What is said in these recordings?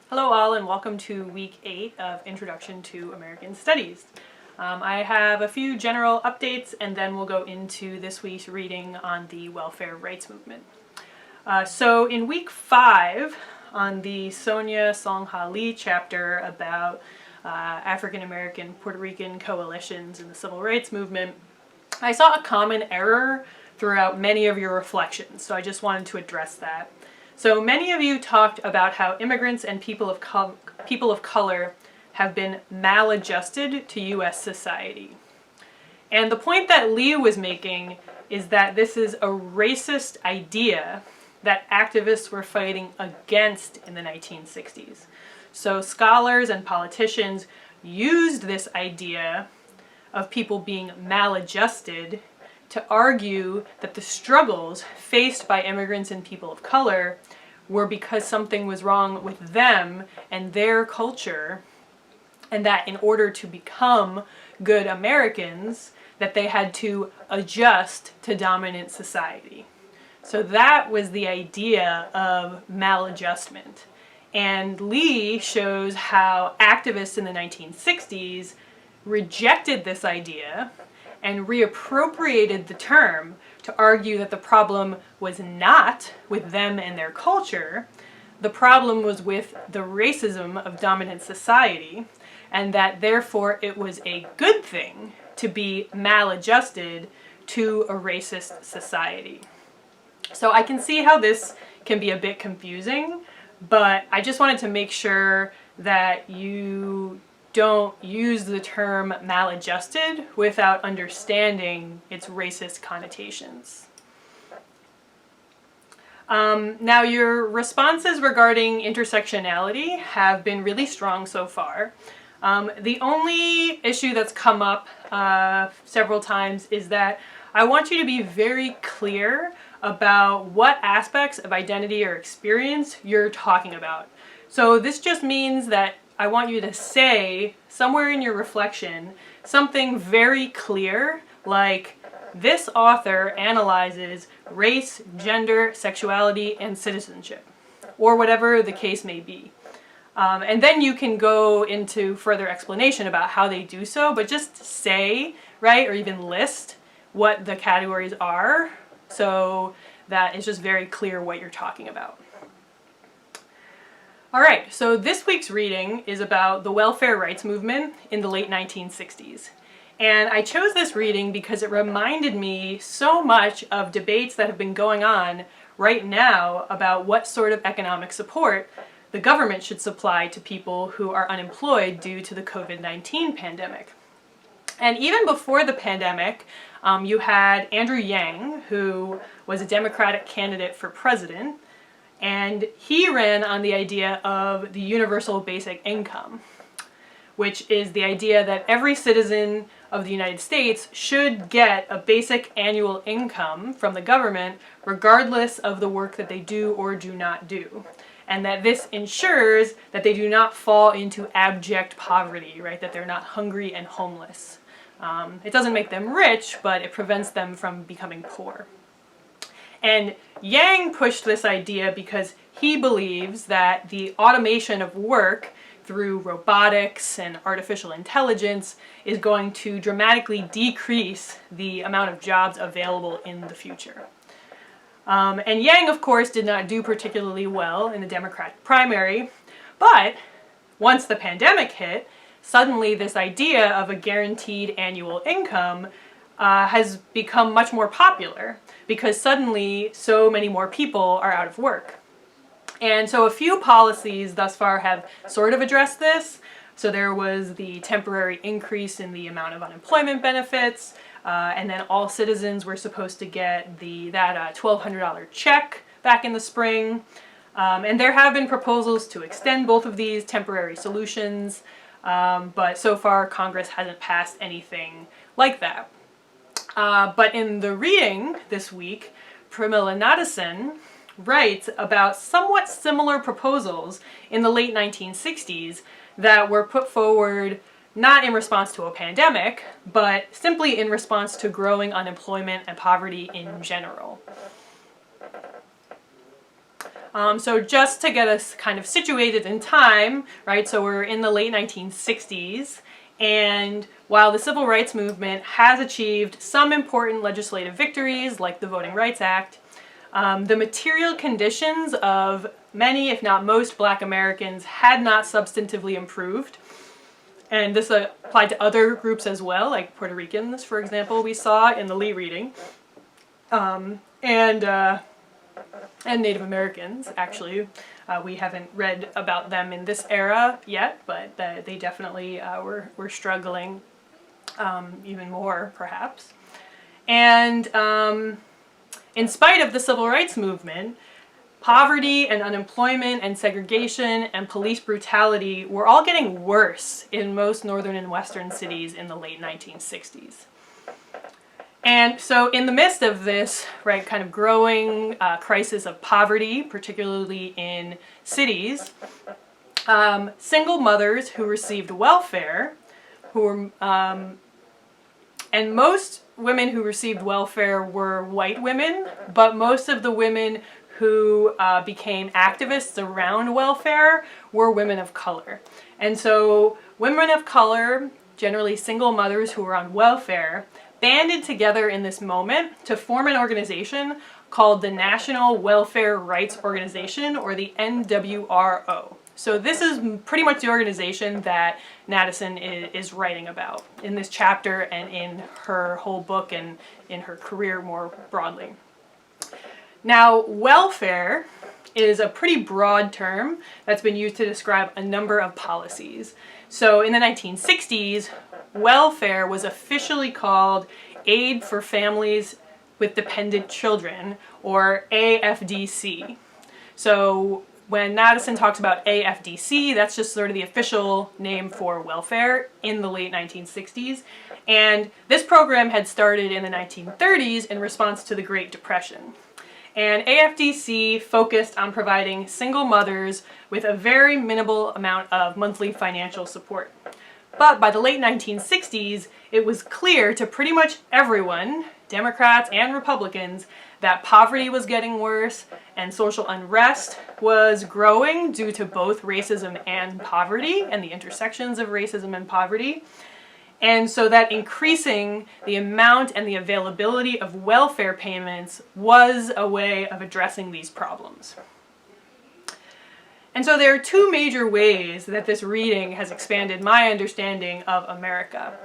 Hello all and welcome to week 8 of Introduction to American Studies. I have a few general updates and then we'll go into this week's reading on the welfare rights movement. So in week 5, on the Sonia Songha Lee chapter about African American Puerto Rican coalitions in the civil rights movement, I saw a common error throughout many of your reflections, so I just wanted to address that. So many of you talked about how immigrants and people of color have been maladjusted to U.S. society. And the point that Lee was making is that this is a racist idea that activists were fighting against in the 1960s. So scholars and politicians used this idea of people being maladjusted to argue that the struggles faced by immigrants and people of color were because something was wrong with them and their culture, and that in order to become good Americans, that they had to adjust to dominant society. So that was the idea of maladjustment. And Lee shows how activists in the 1960s rejected this idea and reappropriated the term to argue that the problem was not with them and their culture. The problem was with the racism of dominant society, and that therefore it was a good thing to be maladjusted to a racist society. So I can see how this can be a bit confusing, but I just wanted to make sure that you don't use the term maladjusted without understanding its racist connotations. Now your responses regarding intersectionality have been really strong so far. The only issue that's come up several times is that I want you to be very clear about what aspects of identity or experience you're talking about. So this just means that I want you to say, somewhere in your reflection, something very clear, like, this author analyzes race, gender, sexuality, and citizenship, or whatever the case may be. And then you can go into further explanation about how they do so, but just say, right, or even list what the categories are, so that it's just very clear what you're talking about. Alright, so this week's reading is about the welfare rights movement in the late 1960s. And I chose this reading because it reminded me so much of debates that have been going on right now about what sort of economic support the government should supply to people who are unemployed due to the COVID-19 pandemic. And even before the pandemic, you had Andrew Yang, who was a Democratic candidate for president, and he ran on the idea of the universal basic income, which is the idea that every citizen of the United States should get a basic annual income from the government regardless of the work that they do or do not do. And that this ensures that they do not fall into abject poverty, right? That they're not hungry and homeless. It doesn't make them rich, but it prevents them from becoming poor. And Yang pushed this idea because he believes that the automation of work through robotics and artificial intelligence is going to dramatically decrease the amount of jobs available in the future. And Yang, of course, did not do particularly well in the Democratic primary, but once the pandemic hit, suddenly this idea of a guaranteed annual income has become much more popular because suddenly so many more people are out of work. And so a few policies thus far have sort of addressed this. So there was the temporary increase in the amount of unemployment benefits, and then all citizens were supposed to get that $1,200 check back in the spring. And there have been proposals to extend both of these temporary solutions, but so far Congress hasn't passed anything like that. But in the reading this week, Pramila Nadasen writes about somewhat similar proposals in the late 1960s that were put forward not in response to a pandemic, but simply in response to growing unemployment and poverty in general. So just to get us kind of situated in time, right, so we're in the late 1960s, and while the civil rights movement has achieved some important legislative victories, like the Voting Rights Act, the material conditions of many, if not most, Black Americans had not substantively improved. And this applied to other groups as well, like Puerto Ricans, for example, we saw in the Lee reading. And Native Americans, actually. We haven't read about them in this era yet, but they definitely were struggling even more, perhaps. And in spite of the civil rights movement, poverty and unemployment and segregation and police brutality were all getting worse in most northern and western cities in the late 1960s. And so in the midst of this, right, kind of growing crisis of poverty, particularly in cities, single mothers who received welfare, and most women who received welfare were white women, but most of the women who became activists around welfare were women of color. And so women of color, generally single mothers who were on welfare, banded together in this moment to form an organization called the National Welfare Rights Organization, or the NWRO. So this is pretty much the organization that Nadasen is writing about in this chapter and in her whole book and in her career more broadly. Now, welfare is a pretty broad term that's been used to describe a number of policies. So in the 1960s, welfare was officially called Aid for Families with Dependent Children, or AFDC. So when Nadasen talks about AFDC, that's just sort of the official name for welfare in the late 1960s. And this program had started in the 1930s in response to the Great Depression. And AFDC focused on providing single mothers with a very minimal amount of monthly financial support. But by the late 1960s, it was clear to pretty much everyone, Democrats and Republicans, that poverty was getting worse and social unrest was growing due to both racism and poverty and the intersections of racism and poverty. And so that increasing the amount and the availability of welfare payments was a way of addressing these problems. And so there are two major ways that this reading has expanded my understanding of America.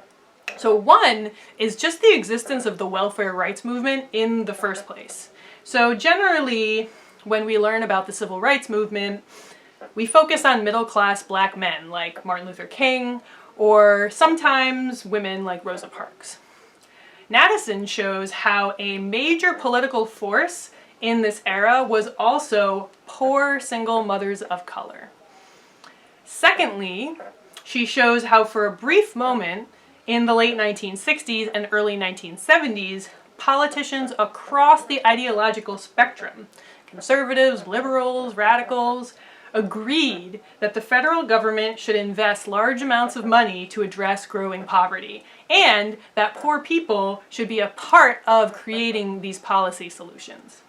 So one is just the existence of the welfare rights movement in the first place. So generally, when we learn about the civil rights movement, we focus on middle-class Black men like Martin Luther King, or sometimes women like Rosa Parks. Nadasen shows how a major political force in this era was also poor single mothers of color. Secondly, she shows how for a brief moment in the late 1960s and early 1970s, politicians across the ideological spectrum, conservatives, liberals, radicals, agreed that the federal government should invest large amounts of money to address growing poverty, and that poor people should be a part of creating these policy solutions.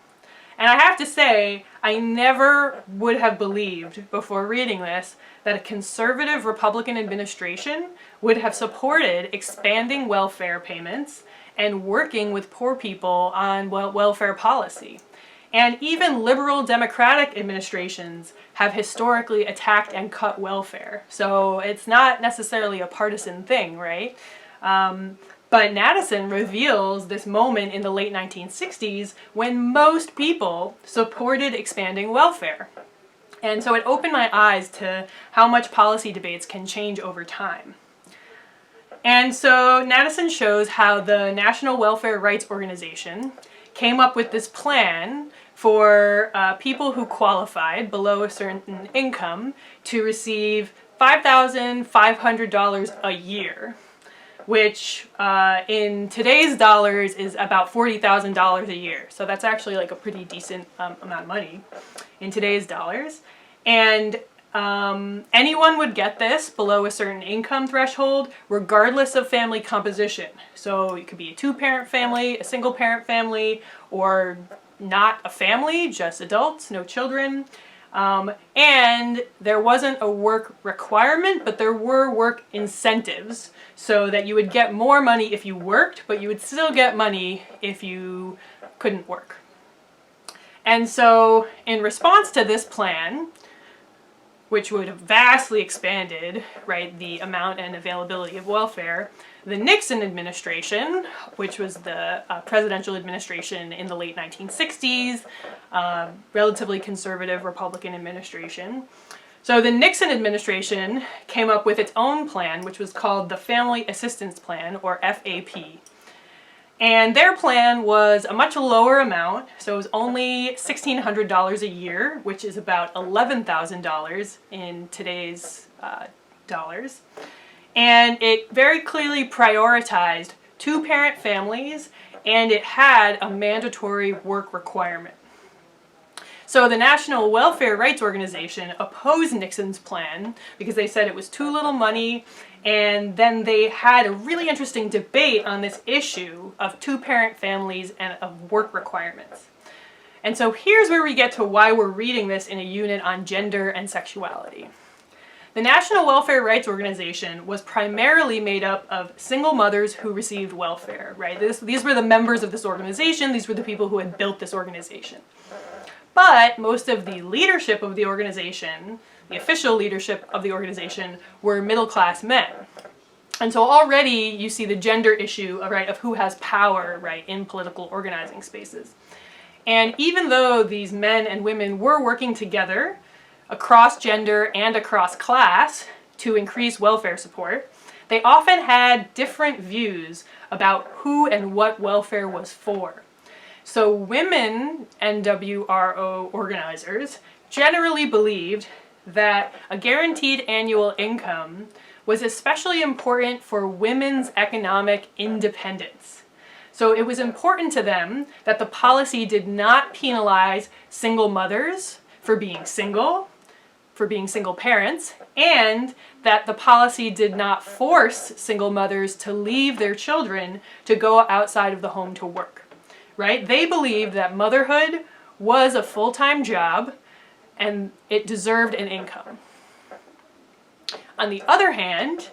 And I have to say, I never would have believed before reading this that a conservative Republican administration would have supported expanding welfare payments and working with poor people on welfare policy. And even liberal Democratic administrations have historically attacked and cut welfare. So it's not necessarily a partisan thing, right? But Nadasen reveals this moment in the late 1960s when most people supported expanding welfare. And so it opened my eyes to how much policy debates can change over time. And so Nadasen shows how the National Welfare Rights Organization came up with this plan for people who qualified below a certain income to receive $5,500 a year, which in today's dollars is about $40,000 a year. So that's actually like a pretty decent amount of money in today's dollars. And anyone would get this below a certain income threshold, regardless of family composition. So it could be a two-parent family, a single-parent family, or not a family, just adults, no children. And there wasn't a work requirement, but there were work incentives, so that you would get more money if you worked, but you would still get money if you couldn't work. And so in response to this plan, which would have vastly expanded, right, the amount and availability of welfare, the Nixon administration, which was the presidential administration in the late 1960s, relatively conservative Republican administration. So the Nixon administration came up with its own plan, which was called the Family Assistance Plan, or FAP. And their plan was a much lower amount, so it was only $1,600 a year, which is about $11,000 in today's dollars. And it very clearly prioritized two-parent families, and it had a mandatory work requirement. So the National Welfare Rights Organization opposed Nixon's plan because they said it was too little money, and then they had a really interesting debate on this issue of two-parent families and of work requirements. And so here's where we get to why we're reading this in a unit on gender and sexuality. The National Welfare Rights Organization was primarily made up of single mothers who received welfare, right? These were the members of this organization. These were the people who had built this organization. But most of the leadership of the organization, the official leadership of the organization, were middle-class men. And so already you see the gender issue, right, of who has power, right, in political organizing spaces. And even though these men and women were working together across gender and across class to increase welfare support, they often had different views about who and what welfare was for. So women NWRO organizers generally believed that a guaranteed annual income was especially important for women's economic independence. So it was important to them that the policy did not penalize single mothers for being single parents, and that the policy did not force single mothers to leave their children to go outside of the home to work. Right? They believed that motherhood was a full-time job and it deserved an income. On the other hand,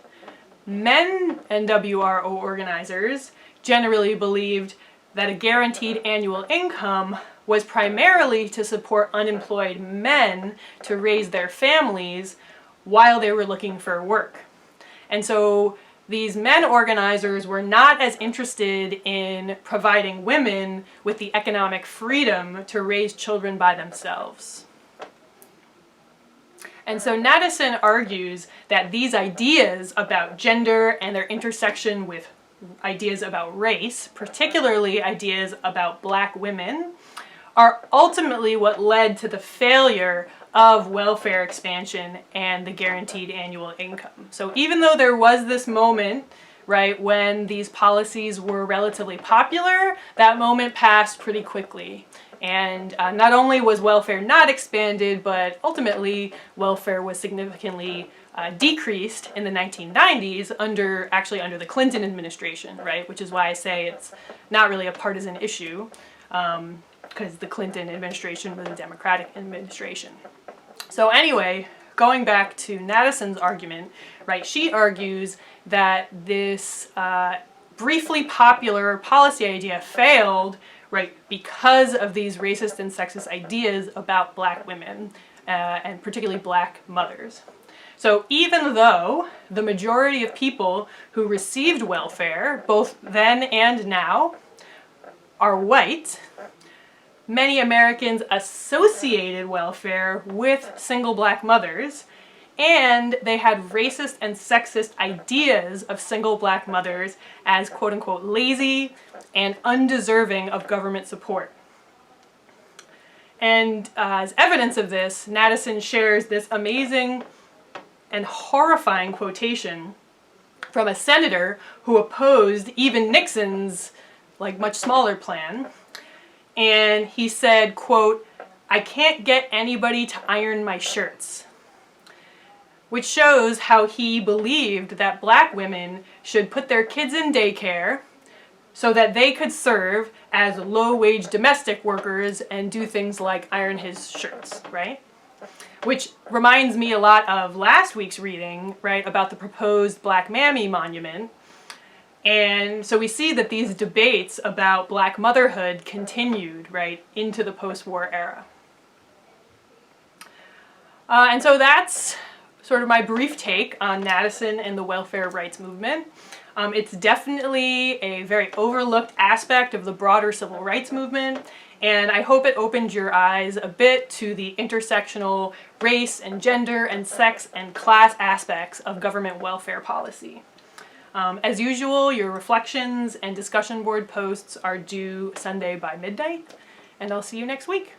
men NWRO organizers generally believed that a guaranteed annual income was primarily to support unemployed men to raise their families while they were looking for work. And so these men organizers were not as interested in providing women with the economic freedom to raise children by themselves. And so Nadasen argues that these ideas about gender and their intersection with ideas about race, particularly ideas about black women, are ultimately what led to the failure of welfare expansion and the guaranteed annual income. So even though there was this moment, right, when these policies were relatively popular, that moment passed pretty quickly. And not only was welfare not expanded, but ultimately welfare was significantly decreased in the 1990s under the Clinton administration, right? Which is why I say it's not really a partisan issue, because the Clinton administration was a Democratic administration. So anyway, going back to Nadasen's argument, right, she argues that this briefly popular policy idea failed, right, because of these racist and sexist ideas about black women, and particularly black mothers. So even though the majority of people who received welfare, both then and now, are white, many Americans associated welfare with single black mothers, and they had racist and sexist ideas of single black mothers as quote-unquote lazy and undeserving of government support. And as evidence of this, Nadasen shares this amazing and horrifying quotation from a senator who opposed even Nixon's much smaller plan. And he said, quote, "I can't get anybody to iron my shirts," which shows how he believed that black women should put their kids in daycare, so that they could serve as low-wage domestic workers and do things like iron his shirts, right? Which reminds me a lot of last week's reading, right, about the proposed Black Mammy Monument. And so we see that these debates about Black motherhood continued, right, into the post-war era. And so that's sort of my brief take on Nadasen and the welfare rights movement. It's definitely a very overlooked aspect of the broader civil rights movement, and I hope it opened your eyes a bit to the intersectional race and gender and sex and class aspects of government welfare policy. As usual, your reflections and discussion board posts are due Sunday by midnight, and I'll see you next week.